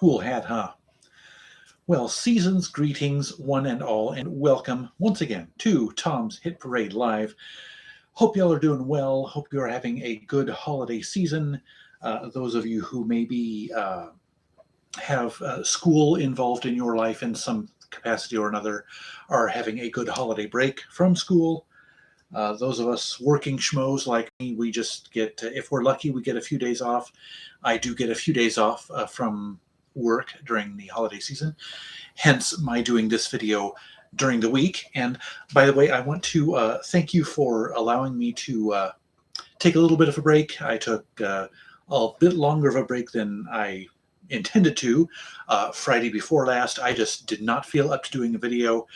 Cool hat, huh? Well, season's greetings, one and all, and welcome once again to Tom's Hit Parade Live. Hope y'all are doing well. Hope you're having a good holiday season. Those of you who maybe have school involved in your life in some capacity or another are having a good holiday break from school. Those of us working schmoes like me, we just get, if we're lucky, we get a few days off. I do get a few days off from work during the holiday season, hence my doing this video during the week. And by the way, I want to thank you for allowing me to take a little bit of a break. I took a bit longer of a break than I intended to. Friday before last, I just did not feel up to doing a video,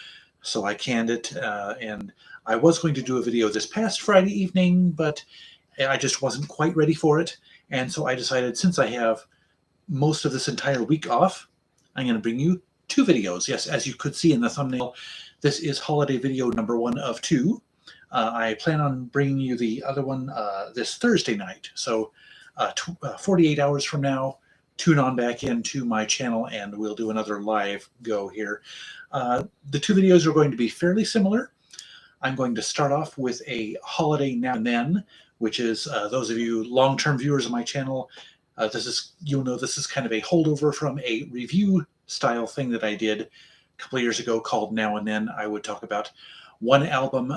so I canned it, and I was going to do a video this past Friday evening, but I just wasn't quite ready for it. And so I decided, since I have most of this entire week off, I'm going to bring you two videos. Yes, as you could see in the thumbnail, this is holiday video number 1 of 2. I plan on bringing you the other one this Thursday night. So 48 hours from now, tune on back into my channel and we'll do another live go here. The two videos are going to be fairly similar. I'm going to start off with a holiday now and then, which is those of you long-term viewers of my channel, you'll know this is kind of a holdover from a review style thing that I did a couple of years ago called Now and Then. I would talk about one album,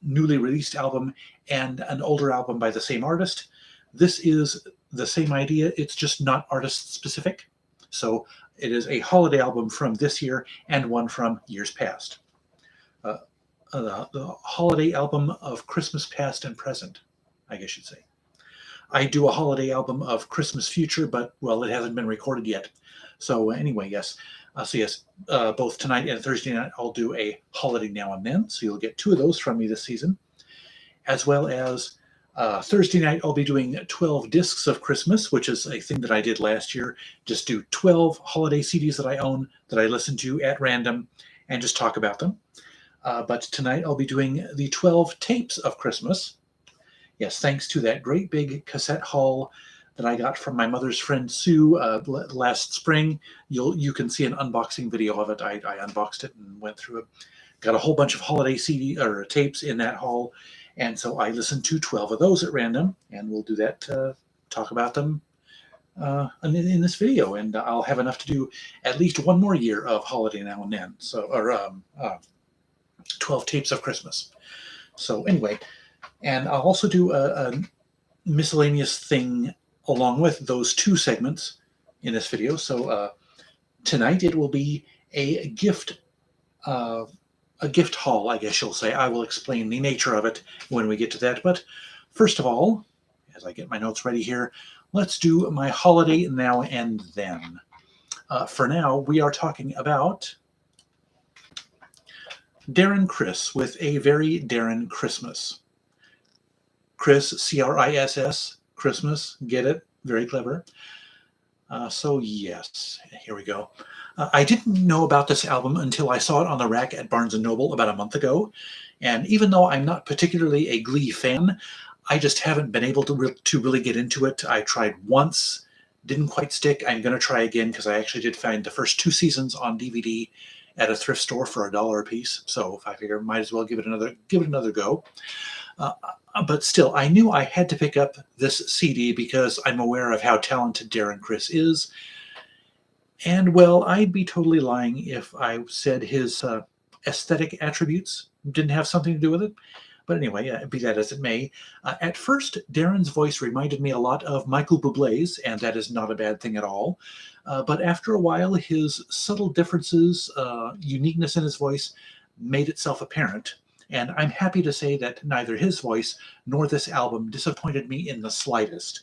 newly released album, and an older album by the same artist. This is the same idea, it's just not artist specific. So it is a holiday album from this year and one from years past. The holiday album of Christmas past and present, I guess you'd say. I do a holiday album of Christmas future, but, well, it hasn't been recorded yet. So anyway, yes. Both tonight and Thursday night, I'll do a holiday now and then. So you'll get 2 of those from me this season. As well as Thursday night, I'll be doing 12 discs of Christmas, which is a thing that I did last year. Just do 12 holiday CDs that I own, that I listen to at random, and just talk about them. But tonight I'll be doing the 12 tapes of Christmas. Yes, thanks to that great big cassette haul that I got from my mother's friend Sue last spring. You can see an unboxing video of it. I unboxed it and went through it. Got a whole bunch of holiday CD or tapes in that haul, and so I listened to 12 of those at random, and we'll do that, talk about them in this video, and I'll have enough to do at least one more year of holiday now and then. So, 12 tapes of Christmas. So anyway, and I'll also do a miscellaneous thing along with those 2 segments in this video. So tonight it will be a gift haul, I guess you'll say. I will explain the nature of it when we get to that. But first of all, as I get my notes ready here, let's do my holiday now and then. For now, we are talking about Darren Criss with A Very Darren Christmas. Criss, C-R-I-S-S, Christmas, get it? Very clever. So yes, here we go. I didn't know about this album until I saw it on the rack at Barnes & Noble about a month ago. And even though I'm not particularly a Glee fan, I just haven't been able to really get into it. I tried once, didn't quite stick. I'm going to try again because I actually did find the first 2 seasons on DVD at a thrift store for $1 a piece. So I figure might as well give it another go. But still, I knew I had to pick up this CD because I'm aware of how talented Darren Criss is. And, well, I'd be totally lying if I said his aesthetic attributes didn't have something to do with it. But anyway, be that as it may, at first, Darren's voice reminded me a lot of Michael Bublé's, and that is not a bad thing at all. But after a while, his subtle differences, uniqueness in his voice, made itself apparent. And I'm happy to say that neither his voice nor this album disappointed me in the slightest.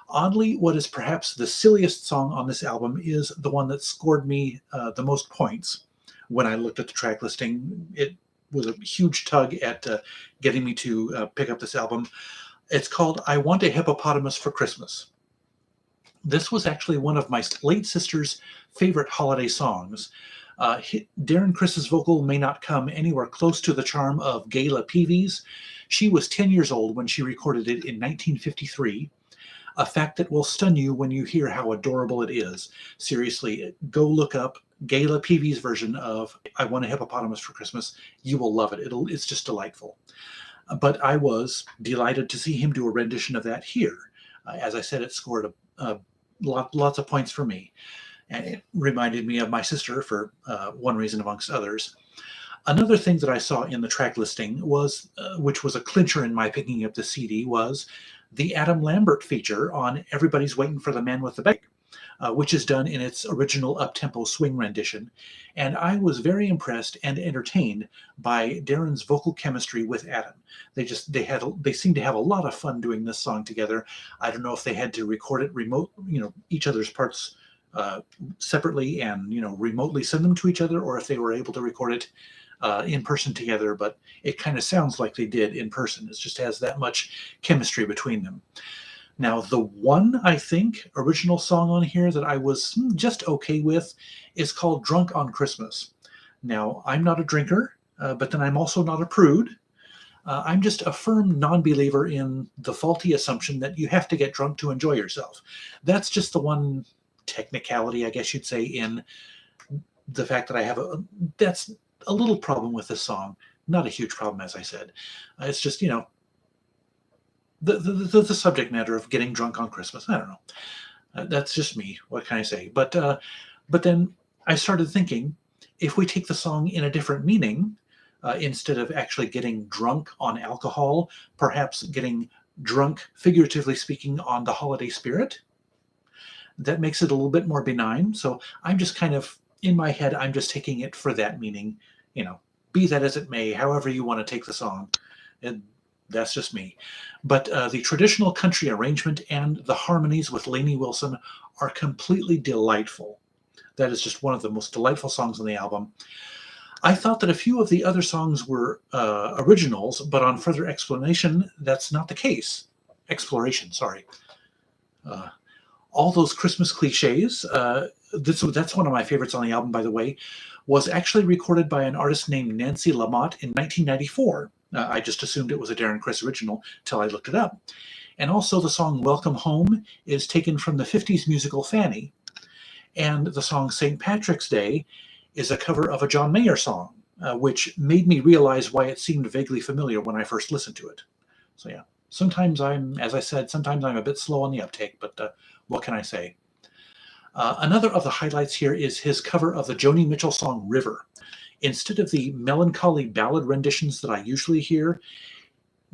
Oddly, what is perhaps the silliest song on this album is the one that scored me the most points. When I looked at the track listing, it was a huge tug at getting me to pick up this album. It's called I Want a Hippopotamus for Christmas. This was actually one of my late sister's favorite holiday songs. Darren Criss's vocal may not come anywhere close to the charm of Gayla Peavy's. She was 10 years old when she recorded it in 1953. a fact that will stun you when you hear how adorable it is. Seriously, go look up Gayla Peavy's version of I Want a Hippopotamus for Christmas. You will love it. It's just delightful. But I was delighted to see him do a rendition of that here. As I said, it scored lots of points for me. And it reminded me of my sister for one reason amongst others. Another thing that I saw in the track listing was, which was a clincher in my picking up the CD, was the Adam Lambert feature on Everybody's Waiting for the Man with the Bag, which is done in its original up-tempo swing rendition. And I was very impressed and entertained by Darren's vocal chemistry with Adam. They seemed to have a lot of fun doing this song together. I don't know if they had to record it each other's parts separately and remotely send them to each other, or if they were able to record it in person together, but it kind of sounds like they did in person. It just has that much chemistry between them. Now, the one, I think, original song on here that I was just okay with is called Drunk on Christmas. Now, I'm not a drinker, but then I'm also not a prude. I'm just a firm non-believer in the faulty assumption that you have to get drunk to enjoy yourself. That's just the one technicality, I guess you'd say, in the fact that I have that's a little problem with this song. Not a huge problem, as I said. It's just, the subject matter of getting drunk on Christmas. I don't know. That's just me. What can I say? But then I started thinking, if we take the song in a different meaning, instead of actually getting drunk on alcohol, perhaps getting drunk, figuratively speaking, on the holiday spirit, that makes it a little bit more benign. So I'm just kind of, in my head, I'm just taking it for that meaning. Be that as it may, however you want to take the song. And that's just me. But the traditional country arrangement and the harmonies with Lainey Wilson are completely delightful. That is just one of the most delightful songs on the album. I thought that a few of the other songs were originals, but on further explanation, that's not the case. Exploration, sorry. All those Christmas cliches, that's one of my favorites on the album, by the way, was actually recorded by an artist named Nancy Lamotte in 1994. I just assumed it was a Darren Criss original till I looked it up. And also the song Welcome Home is taken from the 50s musical Fanny. And the song St. Patrick's Day is a cover of a John Mayer song, which made me realize why it seemed vaguely familiar when I first listened to it. So yeah, sometimes as I said, sometimes I'm a bit slow on the uptake, but what can I say? Another of the highlights here is his cover of the Joni Mitchell song River. Instead of the melancholy ballad renditions that I usually hear,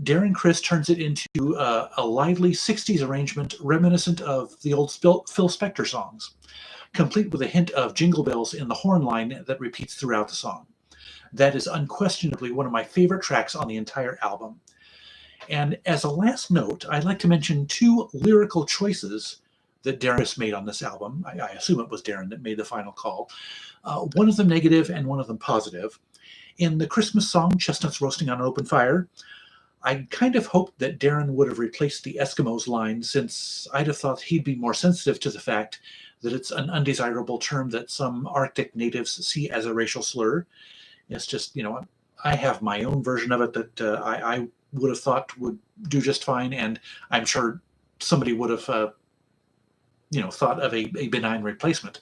Darren Criss turns it into a lively 60s arrangement reminiscent of the old Phil Spector songs, complete with a hint of Jingle Bells in the horn line that repeats throughout the song. That is unquestionably one of my favorite tracks on the entire album. And as a last note, I'd like to mention two lyrical choices that Darren made on this album. I assume it was Darren that made the final call. One of them negative and one of them positive. In the Christmas song, Chestnuts Roasting on an Open Fire, I kind of hoped that Darren would have replaced the Eskimos line, since I'd have thought he'd be more sensitive to the fact that it's an undesirable term that some Arctic natives see as a racial slur. It's just, I have my own version of it that I would have thought would do just fine, and I'm sure somebody would have thought of a benign replacement.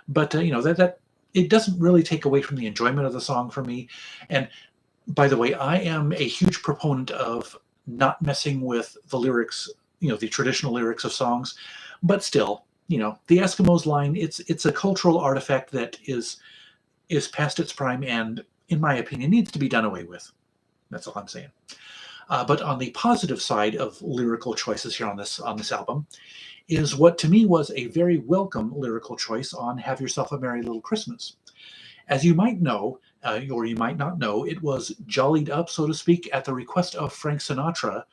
But that it doesn't really take away from the enjoyment of the song for me. And by the way, I am a huge proponent of not messing with the lyrics, the traditional lyrics of songs. But still, the Eskimos line, it's a cultural artifact that is past its prime and, in my opinion, needs to be done away with. That's all I'm saying. But on the positive side of lyrical choices here on this album is what to me was a very welcome lyrical choice on Have Yourself a Merry Little Christmas. As you might know, or you might not know, it was jollied up, so to speak, at the request of Frank Sinatra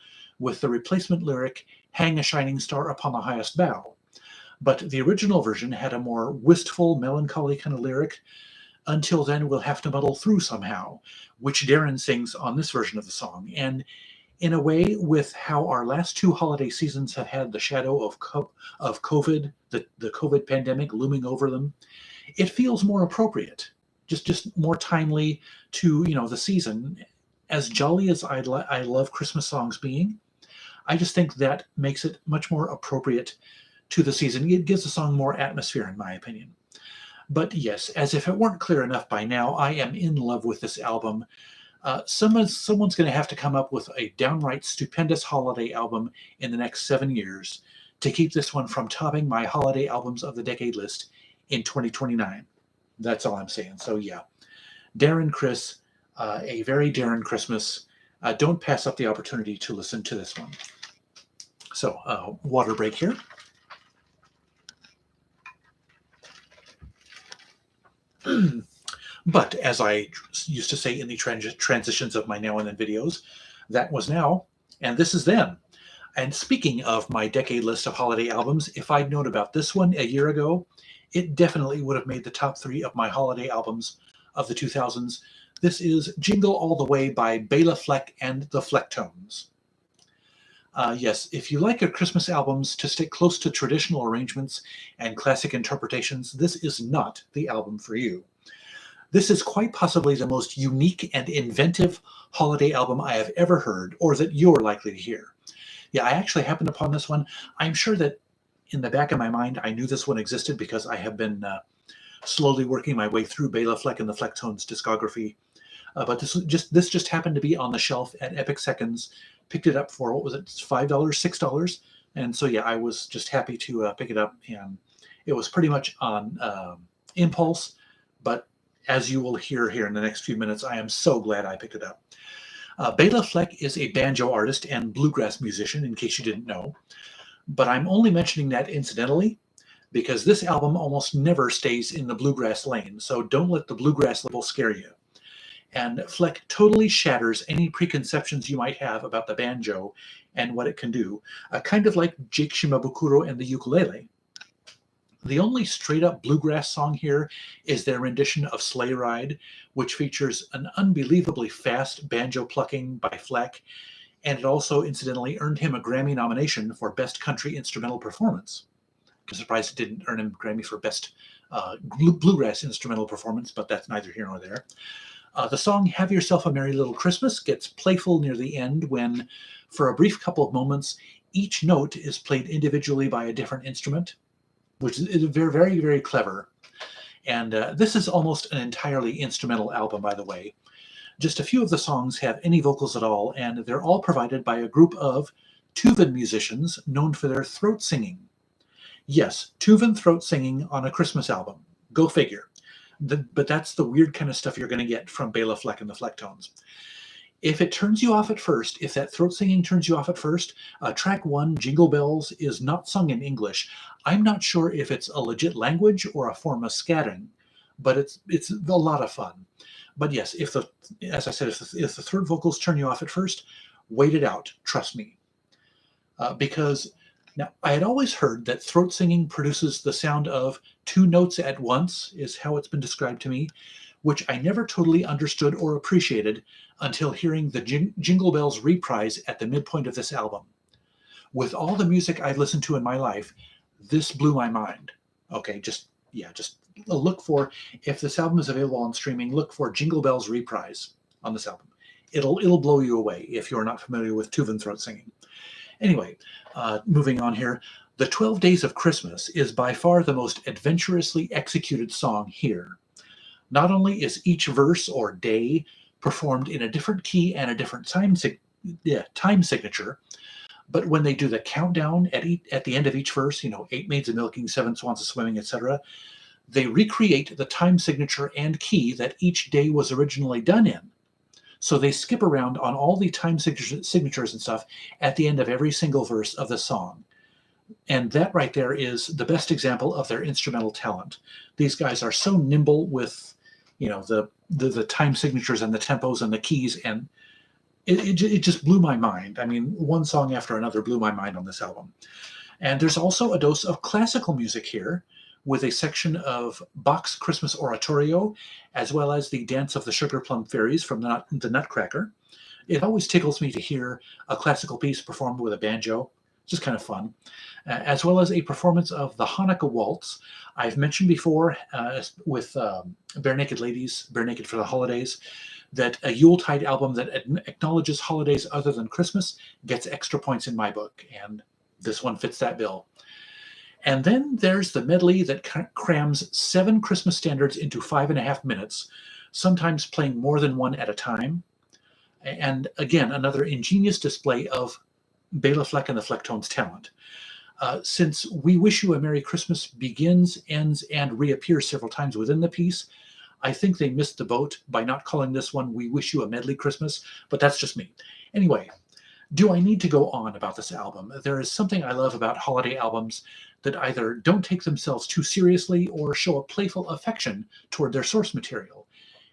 with the replacement lyric, Hang a Shining Star Upon the Highest Bough. But the original version had a more wistful, melancholy kind of lyric, Until Then We'll Have to Muddle Through Somehow, which Darren sings on this version of the song. And in a way, with how our last two holiday seasons have had the shadow of COVID, the COVID pandemic looming over them, it feels more appropriate, just more timely to the season. As jolly as I love Christmas songs being, I just think that makes it much more appropriate to the season. It gives the song more atmosphere, in my opinion. But yes, as if it weren't clear enough by now, I am in love with this album. Someone's going to have to come up with a downright stupendous holiday album in the next 7 years to keep this one from topping my holiday albums of the decade list in 2029. That's all I'm saying. So yeah, Darren Criss, a very Darren Christmas. Don't pass up the opportunity to listen to this one. So water break here. But as I used to say in the transitions of my now and then videos, that was now, and this is then. And speaking of my decade list of holiday albums, if I'd known about this one a year ago, it definitely would have made the top 3 of my holiday albums of the 2000s. This is Jingle All the Way by Béla Fleck and the Flecktones. Yes, if you like your Christmas albums to stick close to traditional arrangements and classic interpretations, this is not the album for you. This is quite possibly the most unique and inventive holiday album I have ever heard, or that you're likely to hear. Yeah, I actually happened upon this one. I'm sure that in the back of my mind, I knew this one existed because I have been slowly working my way through Béla Fleck and the Flecktones discography. But this just happened to be on the shelf at Epic Seconds. Picked it up for, what was it, $5, $6? And so yeah, I was just happy to pick it up, and it was pretty much on impulse. But as you will hear here in the next few minutes, I am so glad I picked it up. Béla Fleck is a banjo artist and bluegrass musician, in case you didn't know. But I'm only mentioning that incidentally, because this album almost never stays in the bluegrass lane, so don't let the bluegrass label scare you. And Fleck totally shatters any preconceptions you might have about the banjo and what it can do, kind of like Jake Shimabukuro and the ukulele. The only straight-up bluegrass song here is their rendition of Sleigh Ride, which features an unbelievably fast banjo plucking by Fleck, and it also incidentally earned him a Grammy nomination for Best Country Instrumental Performance. I'm surprised it didn't earn him a Grammy for Best Bluegrass Instrumental Performance, but that's neither here nor there. The song Have Yourself a Merry Little Christmas gets playful near the end when, for a brief couple of moments, each note is played individually by a different instrument, which is very, very, very clever. And this is almost an entirely instrumental album, by the way. Just a few of the songs have any vocals at all, and they're all provided by a group of Tuvan musicians known for their throat singing. Yes, Tuvan throat singing on a Christmas album. Go figure. But that's the weird kind of stuff you're going to get from Béla Fleck and the Flecktones. If it turns you off at first, if that throat singing turns you off at first, track 1, Jingle Bells, is not sung in English. I'm not sure if it's a legit language or a form of scatting, but it's a lot of fun. But yes, as I said, if the third vocals turn you off at first, wait it out. Trust me. Because now, I had always heard that throat singing produces the sound of 2 notes at once, is how it's been described to me, which I never totally understood or appreciated until hearing the Jingle Bells reprise at the midpoint of this album. With all the music I've listened to in my life, this blew my mind. Okay, just look for, if this album is available on streaming, look for Jingle Bells reprise on this album. It'll blow you away if you're not familiar with Tuvan throat singing. Anyway, moving on here, The 12 Days of Christmas is by far the most adventurously executed song here. Not only is each verse or day performed in a different key and a different time signature, but when they do the countdown at the end of each verse, 8 maids a milking, 7 swans a swimming, etc., they recreate the time signature and key that each day was originally done in. So they skip around on all the time signatures and stuff at the end of every single verse of the song. And that right there is the best example of their instrumental talent. These guys are so nimble with, the time signatures and the tempos and the keys, and it just blew my mind. I mean, one song after another blew my mind on this album. And there's also a dose of classical music here, with a section of Bach's Christmas Oratorio, as well as the Dance of the Sugar Plum Fairies from the Nutcracker. It always tickles me to hear a classical piece performed with a banjo. It's just kind of fun. As well as a performance of the Hanukkah Waltz. I've mentioned before with Bare Naked Ladies, Bare Naked for the Holidays, that a Yuletide album that acknowledges holidays other than Christmas gets extra points in my book, and this one fits that bill. And then there's the medley that crams 7 Christmas standards into 5.5 minutes, sometimes playing more than one at a time. And again, another ingenious display of Béla Fleck and the Flecktones' talent. Since We Wish You a Merry Christmas begins, ends, and reappears several times within the piece, I think they missed the boat by not calling this one We Wish You a Medley Christmas, but that's just me. Anyway, do I need to go on about this album? There is something I love about holiday albums that either don't take themselves too seriously or show a playful affection toward their source material.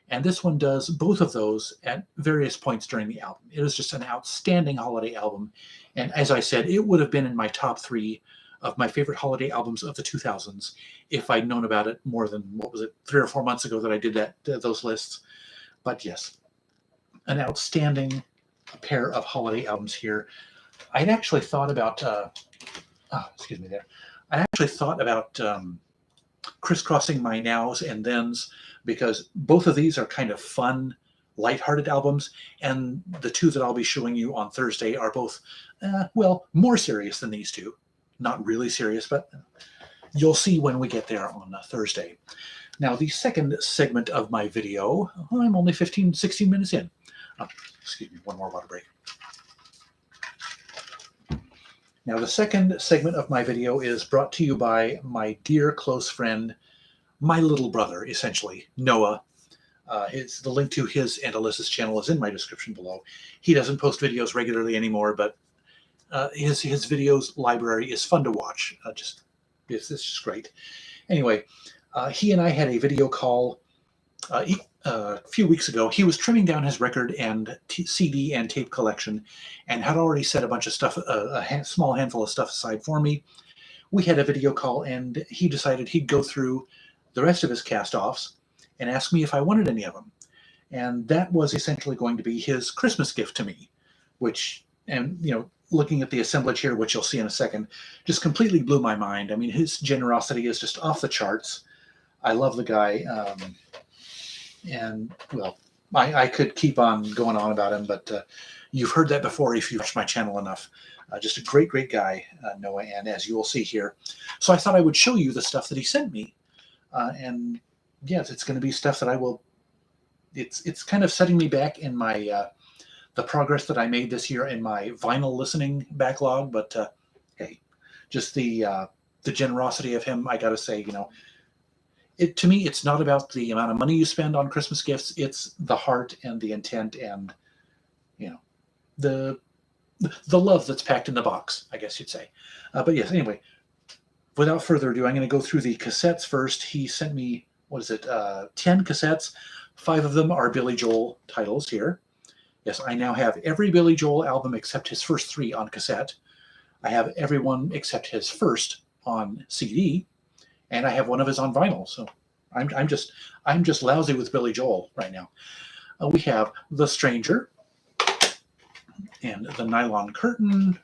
And this one does both of those at various points during the album. It is just an outstanding holiday album. And as I said, it would have been in my top 3 of my favorite holiday albums of the 2000s if I'd known about it more than, 3 or 4 months ago that I did those lists. But yes, an outstanding pair of holiday albums here. I'd actually thought about, I actually thought about crisscrossing my nows and thens, because both of these are kind of fun, lighthearted albums, and the 2 that I'll be showing you on Thursday are both, more serious than these 2. Not really serious, but you'll see when we get there on Thursday. Now, the second segment of my video, I'm only 16 minutes in. Excuse me, one more water break. Now, the second segment of my video is brought to you by my dear close friend, my little brother, essentially, Noah. The link to his and Alyssa's channel is in my description below. He doesn't post videos regularly anymore, but his videos library is fun to watch. It's just great. Anyway, he and I had a video call a few weeks ago. He was trimming down his record and CD and tape collection, and had already set a bunch of stuff, small handful of stuff aside for me. We had a video call, and he decided he'd go through the rest of his cast-offs and ask me if I wanted any of them. And that was essentially going to be his Christmas gift to me, which, and looking at the assemblage here, which you'll see in a second, just completely blew my mind. I mean, his generosity is just off the charts. I love the guy. And, well, I could keep on going on about him, but you've heard that before if you've watched my channel enough. Just a great, great guy, Noah, and as you will see here. So I thought I would show you the stuff that he sent me. And, yes, it's going to be stuff that I will... It's kind of setting me back in my... the progress that I made this year in my vinyl listening backlog, but hey, just the generosity of him, I gotta say, to me, it's not about the amount of money you spend on Christmas gifts. It's the heart and the intent and, the love that's packed in the box, I guess you'd say. But yes, anyway, without further ado, I'm going to go through the cassettes first. He sent me, 10 cassettes. 5 of them are Billy Joel titles here. Yes, I now have every Billy Joel album except his first 3 on cassette. I have every one except his first on CD, and I have one of his on vinyl. So I'm just lousy with Billy Joel right now. We have The Stranger and The Nylon Curtain,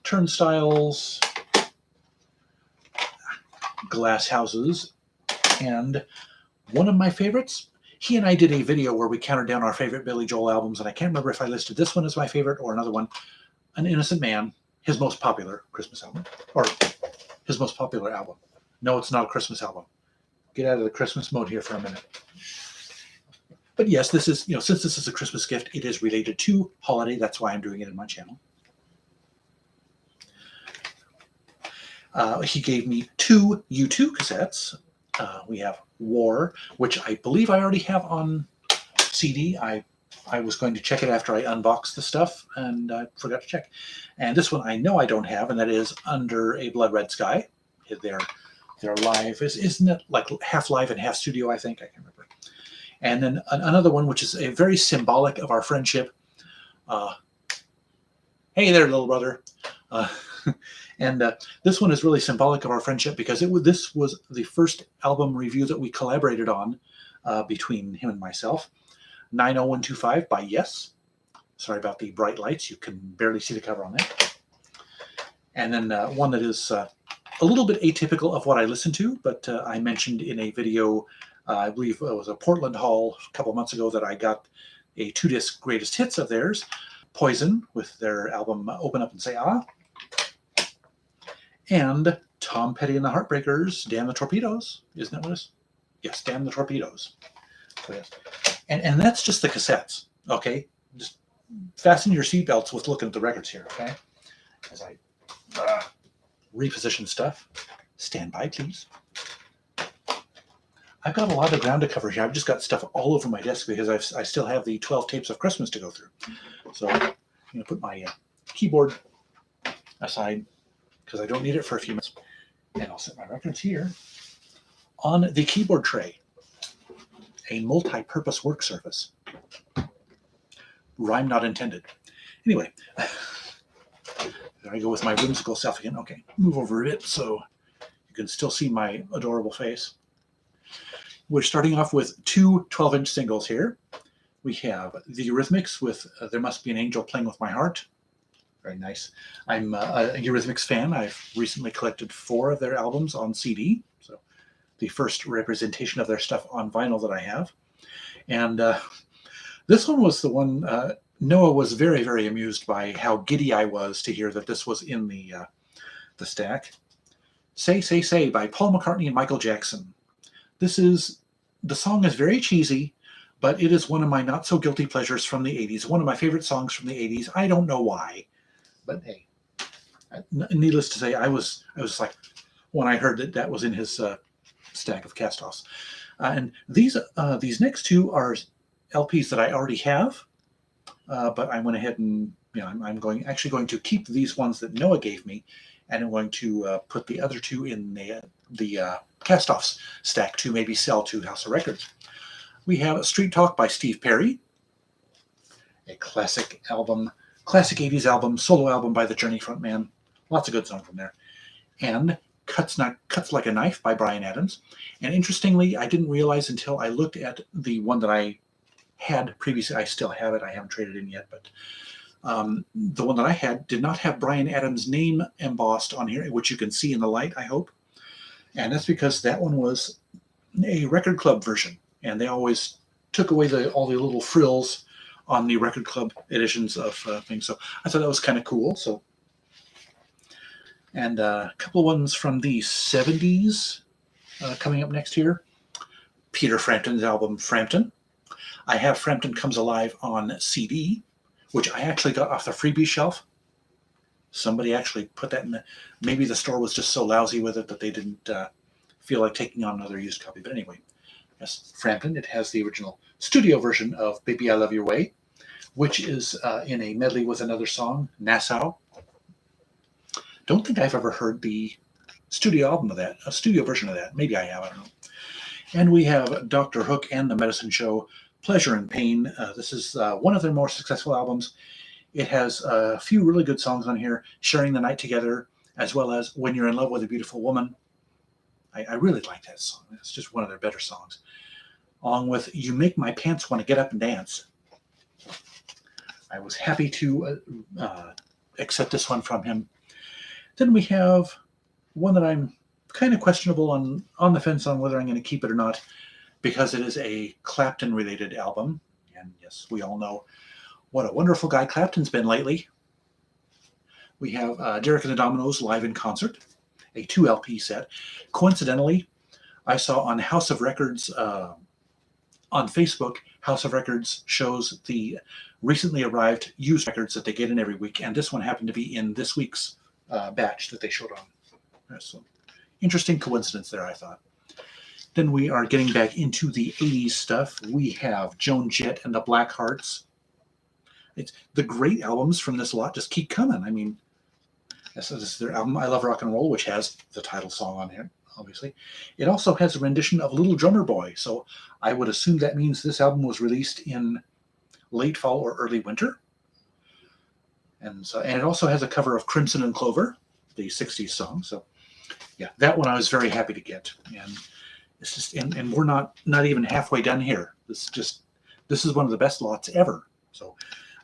Turnstiles, Glass Houses, and one of my favorites. He and I did a video where we counted down our favorite Billy Joel albums, and I can't remember if I listed this one as my favorite or another one. An Innocent Man, his most popular Christmas album, or his most popular album. No, it's not a Christmas album. Get out of the Christmas mode here for a minute. But yes, this is, since this is a Christmas gift, it is related to holiday. That's why I'm doing it in my channel. He gave me 2 U2 cassettes. We have War, which I believe I already have on CD. I was going to check it after I unboxed the stuff, and I forgot to check. And this one I know I don't have, and that is Under a Blood Red Sky. They're live. Isn't it like half live and half studio, I think? I can't remember. And then another one, which is a very symbolic of our friendship. Hey there, little brother. And this one is really symbolic of our friendship because this was the first album review that we collaborated on between him and myself. 90125 by Yes. Sorry about the bright lights. You can barely see the cover on that. And then one that is a little bit atypical of what I listen to, but I mentioned in a video I believe it was a Portland Hall a couple months ago that I got a 2-disc greatest hits of theirs. Poison with their album Open Up and Say Ah. And Tom Petty and the Heartbreakers, Damn the Torpedoes. Isn't that what it is? Yes, Damn the Torpedoes. So, yes. And that's just the cassettes, okay? Just fasten your seatbelts with looking at the records here, okay? As I reposition stuff. Stand by, please. I've got a lot of ground to cover here. I've just got stuff all over my desk because I still have the 12 tapes of Christmas to go through. So I'm going to put my keyboard aside because I don't need it for a few minutes. And I'll set my records here on the keyboard tray. A multi-purpose work surface. Rhyme not intended. Anyway, there I go with my whimsical self again. Okay, move over a bit so you can still see my adorable face. We're starting off with two 12-inch singles here. We have the Eurythmics with There Must Be an Angel Playing With My Heart. Very nice. I'm a Eurythmics fan. I've recently collected 4 of their albums on CD. So the first representation of their stuff on vinyl that I have. And this one was the one, Noah was very, very amused by how giddy I was to hear that this was in the stack. Say, Say, Say by Paul McCartney and Michael Jackson. The song is very cheesy, but it is one of my not so guilty pleasures from the 80s. One of my favorite songs from the 80s. I don't know why, but hey, needless to say, I was like, when I heard that was in his stack of cast-offs. And these next two are LPs that I already have, but I went ahead and I'm actually going to keep these ones that Noah gave me, and I'm going to put the other two in the cast-offs stack to maybe sell to House of Records. We have Street Talk by Steve Perry, a classic album, classic 80s album, solo album by the Journey frontman. Lots of good songs from there. And Cuts Like a Knife by Bryan Adams. And interestingly, I didn't realize until I looked at the one that I had previously. I still have it. I haven't traded in yet, but the one that I had did not have Bryan Adams' name embossed on here, which you can see in the light, I hope. And that's because that one was a record club version, and they always took away all the little frills on the record club editions of things. So I thought that was kind of cool. So, and a couple of ones from the 70s coming up next here. Peter Frampton's album Frampton. I have Frampton Comes Alive on CD, which I actually got off the freebie shelf. Somebody actually put that in maybe the store was just so lousy with it that they didn't feel like taking on another used copy. But anyway, yes, Frampton. It has the original studio version of Baby I Love Your Way, which is in a medley with another song, Nassau. Don't think I've ever heard the studio album of that, a studio version of that. Maybe I have, I don't know. And we have Dr. Hook and the Medicine Show, Pleasure and Pain. This is one of their more successful albums. It has a few really good songs on here, Sharing the Night Together, as well as When You're in Love with a Beautiful Woman. I really like that song. It's just one of their better songs. Along with You Make My Pants Want to Get Up and Dance. I was happy to accept this one from him. Then we have one that I'm kind of questionable on the fence on whether I'm going to keep it or not, because it is a Clapton-related album. And yes, we all know what a wonderful guy Clapton's been lately. We have Derek and the Dominos live in concert, a 2 LP set. Coincidentally, I saw on House of Records, on Facebook, House of Records shows the recently arrived used records that they get in every week, and this one happened to be in this week's batch that they showed on. So, interesting coincidence there, I thought. Then we are getting back into the 80s stuff. We have Joan Jett and the Blackhearts. It's the great albums from this lot just keep coming. I mean, this is their album, I Love Rock and Roll, which has the title song on here, obviously. It also has a rendition of Little Drummer Boy, so I would assume that means this album was released in late fall or early winter. And it also has a cover of Crimson and Clover, the 60s song. So, yeah, that one I was very happy to get. And it's just, and we're not even halfway done here. This is one of the best lots ever. So,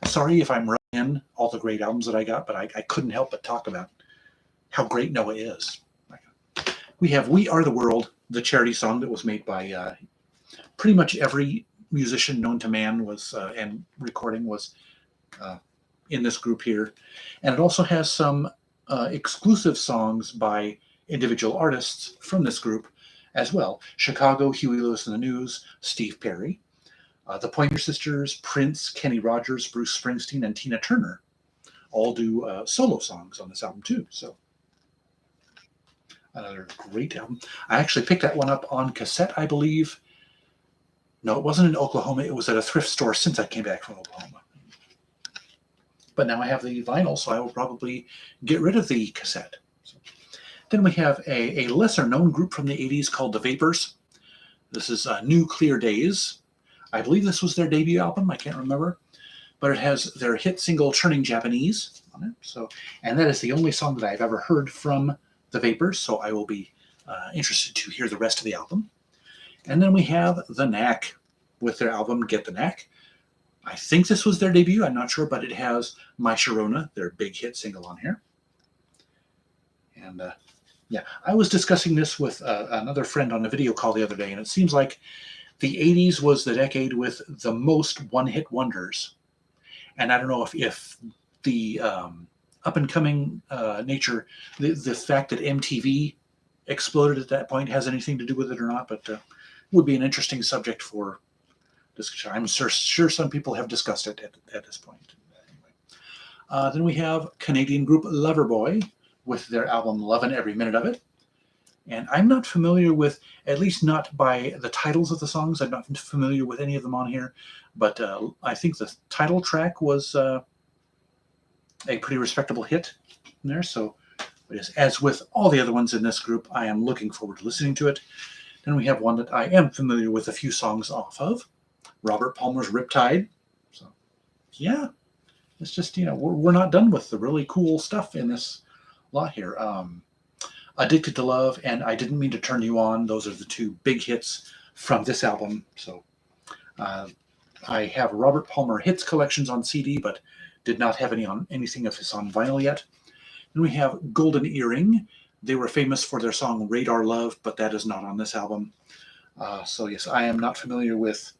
sorry if I'm running in all the great albums that I got, but I couldn't help but talk about how great Noah is. We have We Are the World, the charity song that was made by pretty much every musician known to man was and recording was in this group here. And it also has some exclusive songs by individual artists from this group as well. Chicago, Huey Lewis and the News, Steve Perry, the Pointer Sisters, Prince, Kenny Rogers, Bruce Springsteen, and Tina Turner all do solo songs on this album too. So another great album. I actually picked that one up on cassette, I believe. No, it wasn't in Oklahoma. It was at a thrift store since I came back from Oklahoma. But now I have the vinyl, so I will probably get rid of the cassette. So, then we have a lesser-known group from the 80s called The Vapors. This is New Clear Days. I believe this was their debut album. I can't remember. But it has their hit single, Turning Japanese, on it. So, and that is the only song that I've ever heard from The Vapors, so I will be interested to hear the rest of the album. And then we have The Knack with their album, Get the Knack. I think this was their debut, I'm not sure, but it has My Sharona, their big hit single, on here. And yeah, I was discussing this with another friend on a video call the other day, and it seems like the 80s was the decade with the most one-hit wonders. And I don't know if the up-and-coming nature, the fact that MTV exploded at that point has anything to do with it or not, but it would be an interesting subject for discussion. I'm sure some people have discussed it at this point. Anyway. Then we have Canadian group Loverboy with their album Lovin' Every Minute of It. And I'm not familiar with, at least not by the titles of the songs, I'm not familiar with any of them on here, but I think the title track was a pretty respectable hit in there. So as with all the other ones in this group, I am looking forward to listening to it. Then we have one that I am familiar with a few songs off of, Robert Palmer's Riptide. So yeah, it's just, we're not done with the really cool stuff in this lot here. Addicted to Love and I Didn't Mean to Turn You On. Those are the two big hits from this album. So I have Robert Palmer hits collections on CD, but did not have anything of his on vinyl yet. Then we have Golden Earring. They were famous for their song Radar Love, but that is not on this album. So yes, I am not familiar with...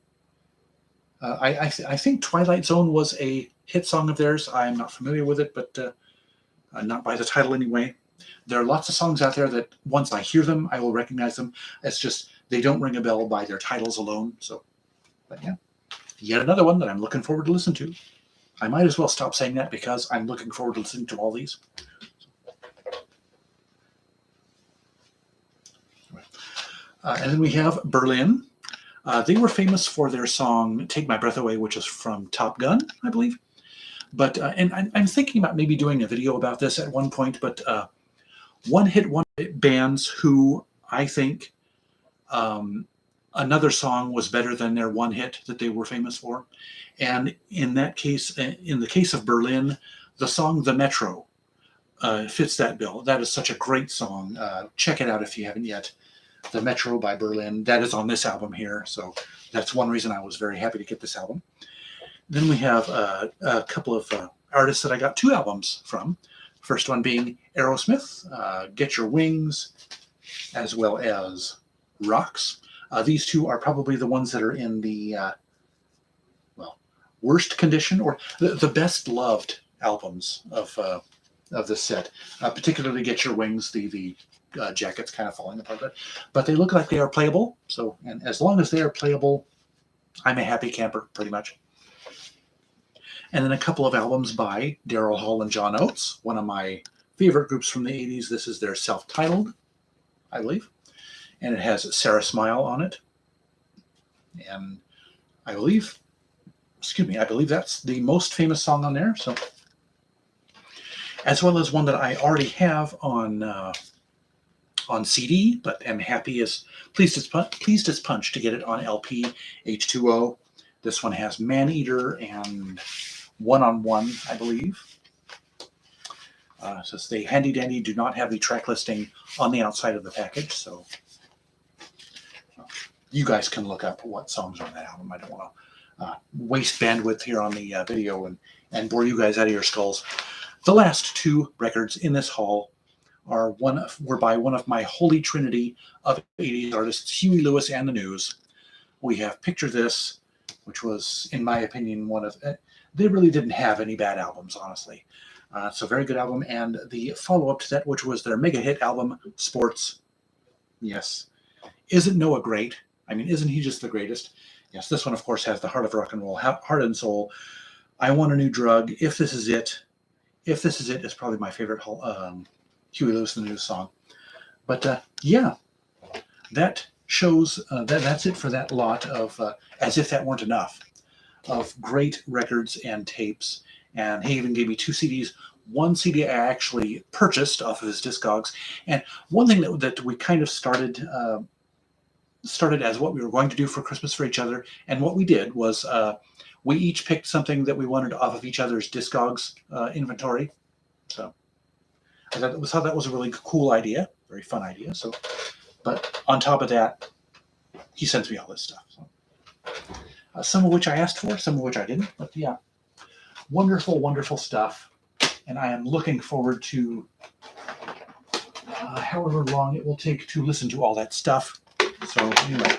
I think Twilight Zone was a hit song of theirs. I am not familiar with it, but not by the title anyway. There are lots of songs out there that once I hear them, I will recognize them. It's just they don't ring a bell by their titles alone. So, but yeah, yet another one that I'm looking forward to listen to. I might as well stop saying that because I'm looking forward to listening to all these. And then we have Berlin. They were famous for their song Take My Breath Away, which is from Top Gun, I believe. But and I'm thinking about maybe doing a video about this at one point, but one-hit bands who I think another song was better than their one hit that they were famous for. And in that case, in the case of Berlin, the song The Metro fits that bill. That is such a great song. Check it out if you haven't yet. The Metro by Berlin. That is on this album here. So that's one reason I was very happy to get this album. Then we have a couple of artists that I got two albums from. First one being Aerosmith, Get Your Wings, as well as Rocks. These two are probably the ones that are in the worst condition or the best loved albums of this set. Particularly Get Your Wings, the jacket's kind of falling apart, but they look like they are playable. So, and as long as they are playable, I'm a happy camper, pretty much. And then a couple of albums by Daryl Hall and John Oates, one of my favorite groups from the 80s. This is their self-titled, I believe. And it has Sarah Smile on it. And I believe that's the most famous song on there. So, as well as one that I already have on CD, but am happy as pleased as punch to get it on LP, H2O. This one has Maneater and One on One, I believe. Says they handy dandy do not have the track listing on the outside of the package, so you guys can look up what songs are on that album. I don't want to waste bandwidth here on the video and bore you guys out of your skulls. The last two records in this haul were by one of my holy trinity of 80s artists, Huey Lewis and the News. We have Picture This, which was, in my opinion, one of... They really didn't have any bad albums, honestly. It's a very good album. And the follow-up to that, which was their mega hit album, Sports. Yes. Isn't Noah great? I mean, isn't he just the greatest? Yes, this one, of course, has the heart of rock and roll, heart and soul. I Want a New Drug, If This Is It. If This Is It is probably my favorite Huey Lewis and the News song. But yeah, that shows, that's it for that lot of, as if that weren't enough, of great records and tapes. And he even gave me 2 CDs. One CD I actually purchased off of his Discogs. And one thing that we kind of started as what we were going to do for Christmas for each other. And what we did was we each picked something that we wanted off of each other's Discogs inventory. So I thought that was a really cool idea, very fun idea. So, but on top of that, he sends me all this stuff. So, some of which I asked for, some of which I didn't. But yeah, wonderful, wonderful stuff. And I am looking forward to however long it will take to listen to all that stuff. So anyway,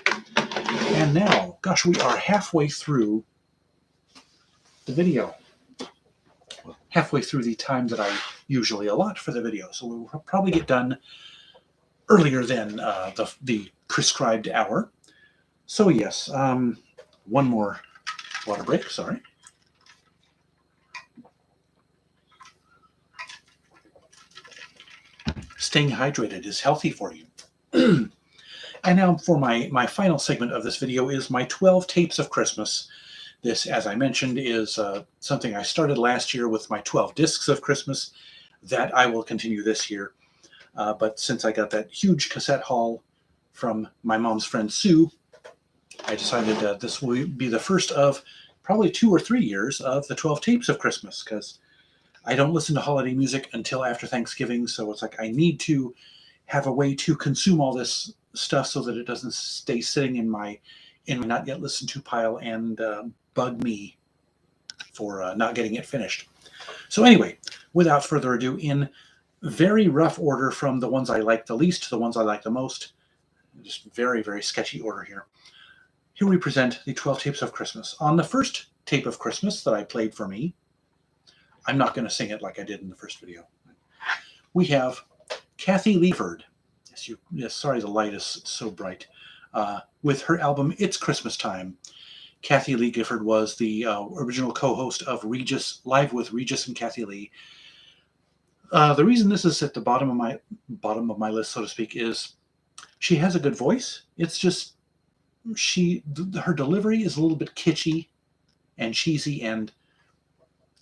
and now, gosh, we are halfway through the video. Halfway through the time that I usually allot for the video. So we'll probably get done earlier than the prescribed hour. So yes, one more water break, sorry. Staying hydrated is healthy for you. And now for my final segment of this video is my 12 tapes of Christmas. This, as I mentioned, is something I started last year with my 12 discs of Christmas. That I will continue this year. But since I got that huge cassette haul from my mom's friend Sue, I decided this will be the first of probably 2 or 3 years of the 12 tapes of Christmas, because I don't listen to holiday music until after Thanksgiving, so it's like I need to have a way to consume all this stuff so that it doesn't stay sitting in my not yet listened to pile and bug me for not getting it finished. So anyway, without further ado, in very rough order from the ones I like the least to the ones I like the most, just very, very sketchy order here. Here we present the 12 tapes of Christmas. On the first tape of Christmas that I played for me, I'm not going to sing it like I did in the first video. We have Kathie Lee Gifford. Yes, sorry the light is so bright. With her album It's Christmas Time. Kathie Lee Gifford was the original co-host of Regis, Live with Regis and Kathie Lee. The reason this is at the bottom of my list, so to speak, is she has a good voice. It's just her delivery is a little bit kitschy and cheesy and,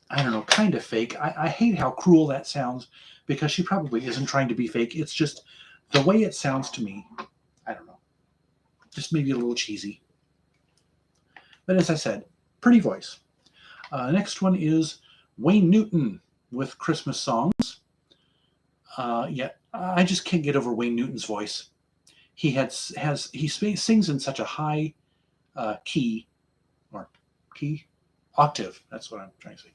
I don't know, kind of fake. I hate how cruel that sounds, because she probably isn't trying to be fake. It's just the way it sounds to me. I don't know. Just maybe a little cheesy. But as I said, pretty voice. Next one is Wayne Newton with Christmas songs. Yeah, I just can't get over Wayne Newton's voice. He sings in such a high octave. That's what I'm trying to say.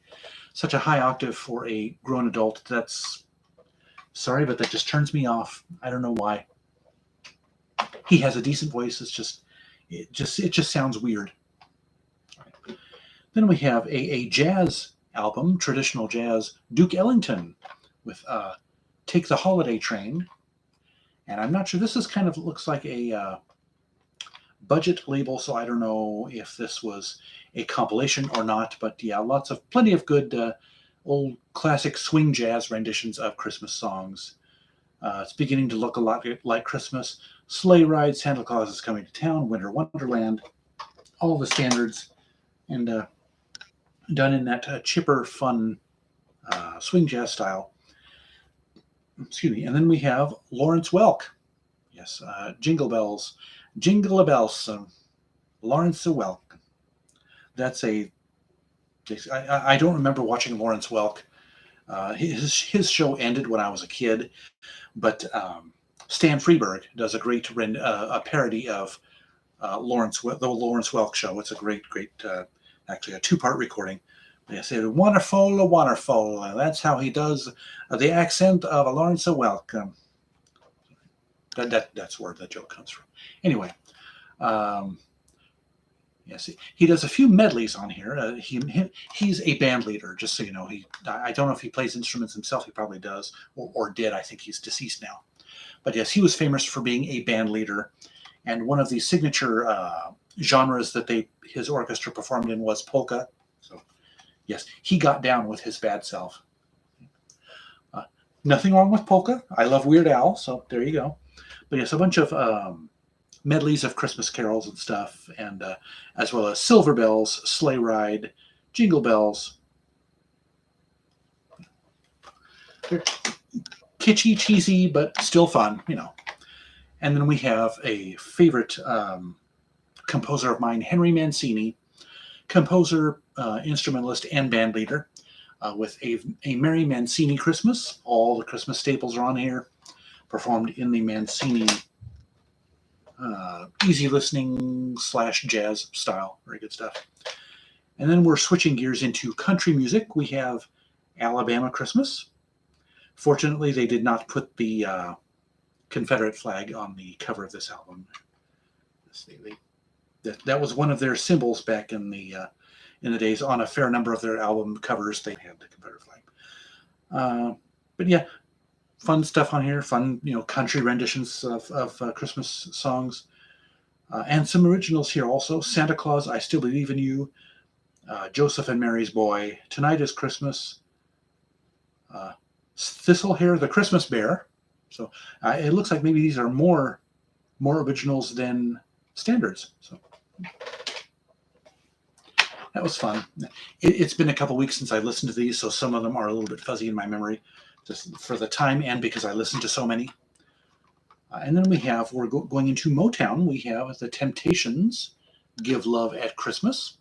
Such a high octave for a grown adult. That's, sorry, but that just turns me off. I don't know why. He has a decent voice. It just sounds weird. Then we have a jazz album, traditional jazz, Duke Ellington with Take the Holiday Train. And I'm not sure, this is kind of looks like a budget label, so I don't know if this was a compilation or not, but yeah, plenty of good old classic swing jazz renditions of Christmas songs. It's beginning to look a lot like Christmas. Sleigh Ride, Santa Claus is Coming to Town, Winter Wonderland, all the standards, and done in that chipper, fun swing jazz style. Excuse me. And then we have Lawrence Welk. Yes, Jingle Bells. Jingle a Bells. Lawrence Welk. That's I don't remember watching Lawrence Welk. His show ended when I was a kid, but Stan Freberg does a great a parody of the Lawrence Welk show. It's a great, actually a 2-part recording. They say wonderful, wonderful. That's how he does the accent of Lawrence Welk. That's where the joke comes from. Anyway, Yes, he does a few medleys on here. He's a band leader, just so you know. I don't know if he plays instruments himself. He probably does, or did. I think he's deceased now. But yes, he was famous for being a band leader, and one of the signature genres that his orchestra performed in was polka. So yes, he got down with his bad self. Nothing wrong with polka. I love Weird Al, so there you go. But yes, a bunch of medleys of Christmas carols and stuff, and as well as Silver Bells, Sleigh Ride, Jingle Bells. They're kitschy, cheesy, but still fun, you know. And then we have a favorite composer of mine, Henry Mancini, composer, instrumentalist, and band leader, with a Merry Mancini Christmas. All the Christmas staples are on here, performed in the Mancini easy listening / jazz style. Very good stuff. And then we're switching gears into country music. We have Alabama Christmas. Fortunately, they did not put the Confederate flag on the cover of this album. That was one of their symbols back in the days. On a fair number of their album covers, they had the Confederate flag. But yeah, fun stuff on here. Fun, country renditions of Christmas songs, and some originals here also. Santa Claus, I Still Believe in You, Joseph and Mary's Boy, Tonight is Christmas, Thistlehair, the Christmas Bear. So it looks like maybe these are more originals than standards. So that was fun. It's been a couple weeks since I listened to these, so some of them are a little bit fuzzy in my memory, just for the time and because I listened to so many. And then we're going into Motown. We have the Temptations, Give Love at Christmas.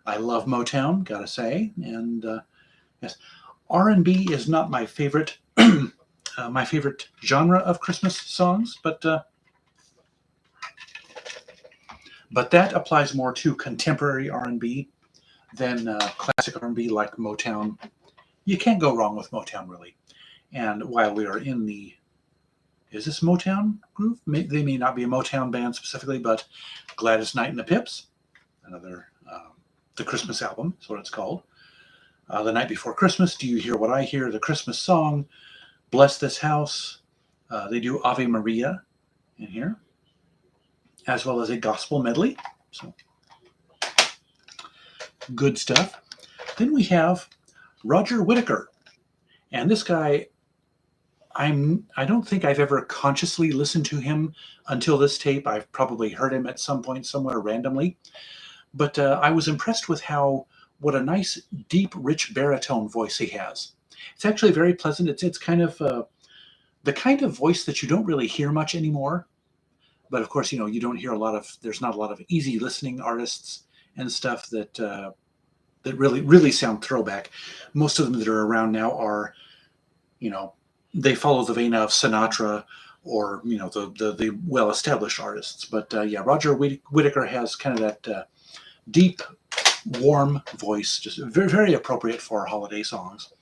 I love Motown, gotta say. And yes, R&B is not my favorite my favorite genre of Christmas songs, but that applies more to contemporary R&B than classic R&B like Motown. You can't go wrong with Motown, really. And while we are in the is this Motown groove? They may not be a Motown band specifically, but Gladys Knight and the Pips, another the Christmas album is what it's called. The Night Before Christmas, Do You Hear What I Hear? The Christmas Song, Bless This House. They do Ave Maria in here, as well as a gospel medley. So good stuff. Then we have Roger Whittaker, and this guy, I don't think I've ever consciously listened to him until this tape. I've probably heard him at some point somewhere randomly, but I was impressed with what a nice, deep, rich baritone voice he has. It's actually very pleasant. It's kind of the kind of voice that you don't really hear much anymore. But of course, you don't hear there's not a lot of easy listening artists and stuff that really, really sound throwback. Most of them that are around now are, they follow the vein of Sinatra or, the well-established artists. But yeah, Roger Whittaker has kind of that deep, warm voice, just very, very appropriate for holiday songs.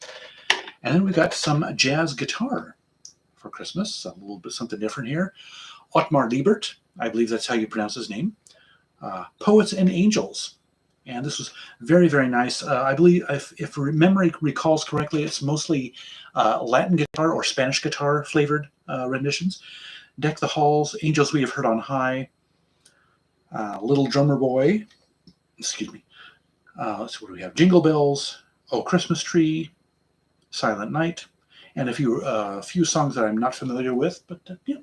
And then we got some jazz guitar for Christmas, a little bit something different here. Ottmar Liebert, I believe that's how you pronounce his name. Poets and Angels. And this was very, very nice. I believe, if memory recalls correctly, it's mostly Latin guitar or Spanish guitar flavored renditions. Deck the Halls, Angels We Have Heard on High, Little Drummer Boy, excuse me. Let's see, what do we have? Jingle Bells, Oh Christmas Tree, Silent Night, and a few songs that I'm not familiar with, but yeah.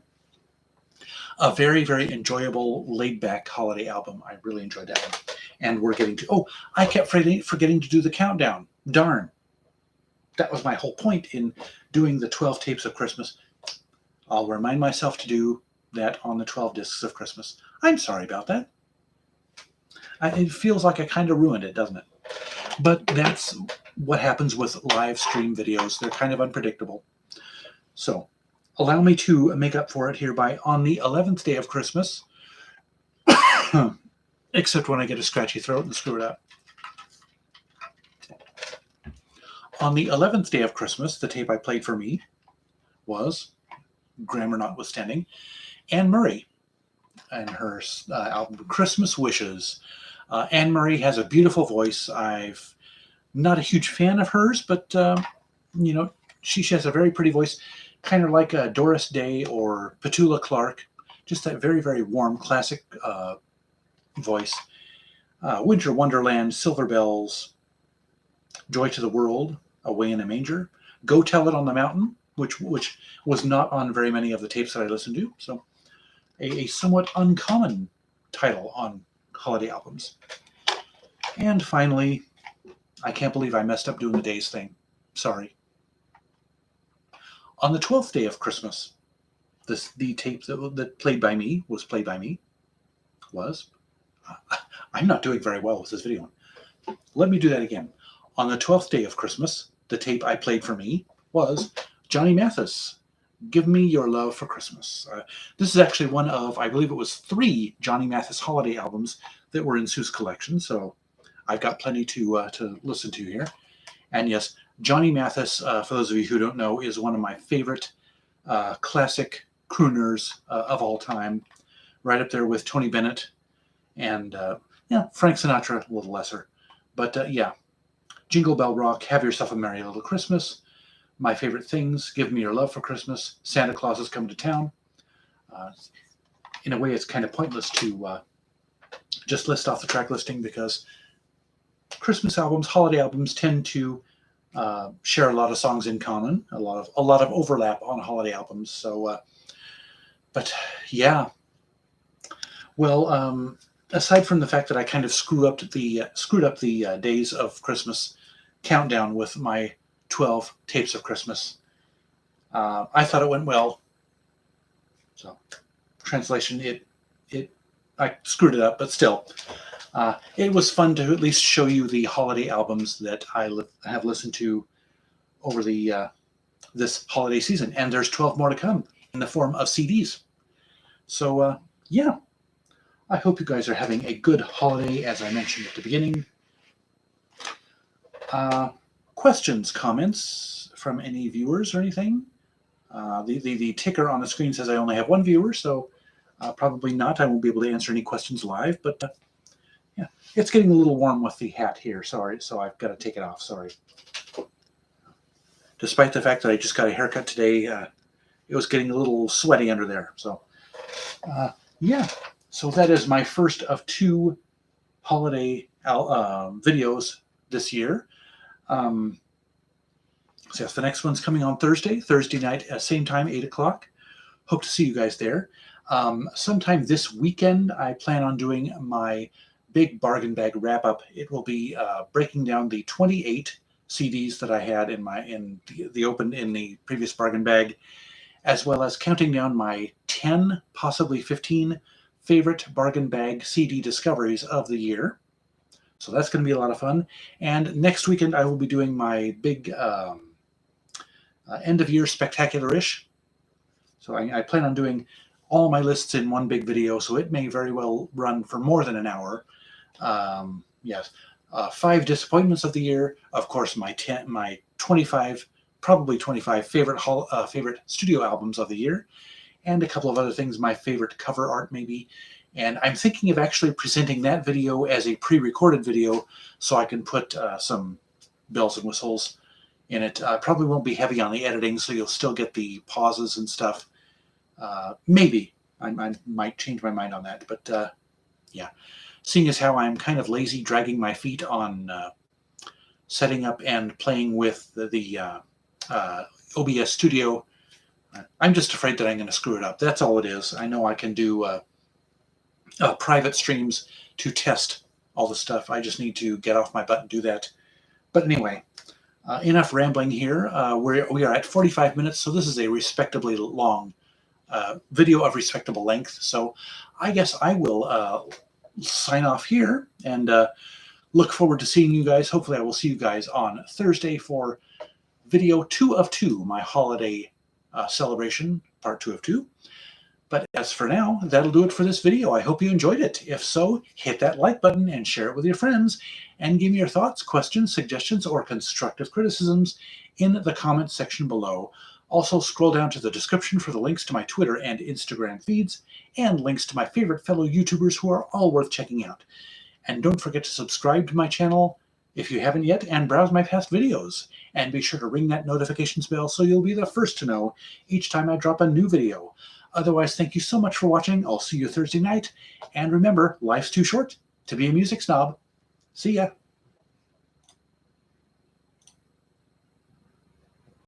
A very, very enjoyable, laid-back holiday album. I really enjoyed that one. And we're getting to... I kept forgetting to do the countdown. Darn. That was my whole point in doing the 12 tapes of Christmas. I'll remind myself to do that on the 12 discs of Christmas. I'm sorry about that. It feels like I kind of ruined it, doesn't it? But that's what happens with live stream videos. They're kind of unpredictable. So... allow me to make up for it here by on the 11th day of Christmas, except when I get a scratchy throat and screw it up. On the 11th day of Christmas, the tape I played for me was, grammar notwithstanding, Anne Murray. and her album Christmas Wishes. Anne Marie has a beautiful voice. I've not a huge fan of hers, but you know, she has a very pretty voice, kind of like Doris Day or Petula Clark. Just that very, very warm, classic voice. Winter Wonderland, Silver Bells, Joy to the World, Away in a Manger, Go Tell It on the Mountain, which was not on very many of the tapes that I listened to. So a somewhat uncommon title on holiday albums. And finally, I can't believe I messed up doing the days thing. Sorry. On the 12th day of Christmas, the tape that played by me was... I'm not doing very well with this video. Let me do that again. On the 12th day of Christmas, the tape I played for me was Johnny Mathis, Give Me Your Love for Christmas. This is actually one of, I believe it was 3 Johnny Mathis holiday albums that were in Sue's collection, so I've got plenty to listen to here. And yes, Johnny Mathis, for those of you who don't know, is one of my favorite classic crooners of all time, right up there with Tony Bennett and yeah, Frank Sinatra, a little lesser. But yeah, Jingle Bell Rock, Have Yourself a Merry Little Christmas, My Favorite Things, Give Me Your Love for Christmas, Santa Claus Is Coming to Town. In a way, it's kind of pointless to just list off the track listing because Christmas albums, holiday albums tend to share a lot of songs in common, a lot of overlap on holiday albums. So, but yeah, well, aside from the fact that I kind of screwed up the days of Christmas countdown with my 12 tapes of Christmas, I thought it went well. So, translation, I screwed it up, but still, it was fun to at least show you the holiday albums that I have listened to over the this holiday season, and there's 12 more to come in the form of CDs. So, yeah. I hope you guys are having a good holiday, as I mentioned at the beginning. Questions, comments from any viewers or anything? The ticker on the screen says I only have 1 viewer, so probably not. I won't be able to answer any questions live, but yeah, it's getting a little warm with the hat here. Sorry, so I've got to take it off. Sorry. Despite the fact that I just got a haircut today, it was getting a little sweaty under there. So, yeah. So that is my first of 2 holiday videos this year. So yes, the next one's coming on Thursday night, same time, 8 o'clock. Hope to see you guys there. Sometime this weekend, I plan on doing my big bargain bag wrap up. It will be breaking down the 28 CDs that I had in the previous bargain bag, as well as counting down my 10, possibly 15 favorite bargain bag CD discoveries of the year. So that's going to be a lot of fun. And next weekend I will be doing my big end of year spectacular-ish. So I plan on doing all my lists in one big video, so it may very well run for more than an hour. Yes, 5 disappointments of the year. Of course, my 25, probably 25 favorite studio albums of the year. And a couple of other things, my favorite cover art maybe. And I'm thinking of actually presenting that video as a pre-recorded video so I can put some bells and whistles in it. Probably won't be heavy on the editing, so you'll still get the pauses and stuff. Maybe. I might change my mind on that. But yeah, seeing as how I'm kind of lazy dragging my feet on setting up and playing with the OBS Studio, I'm just afraid that I'm going to screw it up. That's all it is. I know I can do private streams to test all the stuff. I just need to get off my butt and do that. But anyway, enough rambling here. We are at 45 minutes, so this is a respectably long video of respectable length. So I guess I will sign off here and look forward to seeing you guys. Hopefully I will see you guys on Thursday for video 2 of 2, my holiday celebration, part 2 of 2. But as for now, that'll do it for this video. I hope you enjoyed it. If so, hit that like button and share it with your friends, and give me your thoughts, questions, suggestions, or constructive criticisms in the comments section below. Also, scroll down to the description for the links to my Twitter and Instagram feeds, and links to my favorite fellow YouTubers who are all worth checking out. And don't forget to subscribe to my channel if you haven't yet, and browse my past videos. And be sure to ring that notifications bell so you'll be the first to know each time I drop a new video. Otherwise, thank you so much for watching. I'll see you Thursday night. And remember, life's too short to be a music snob. See ya.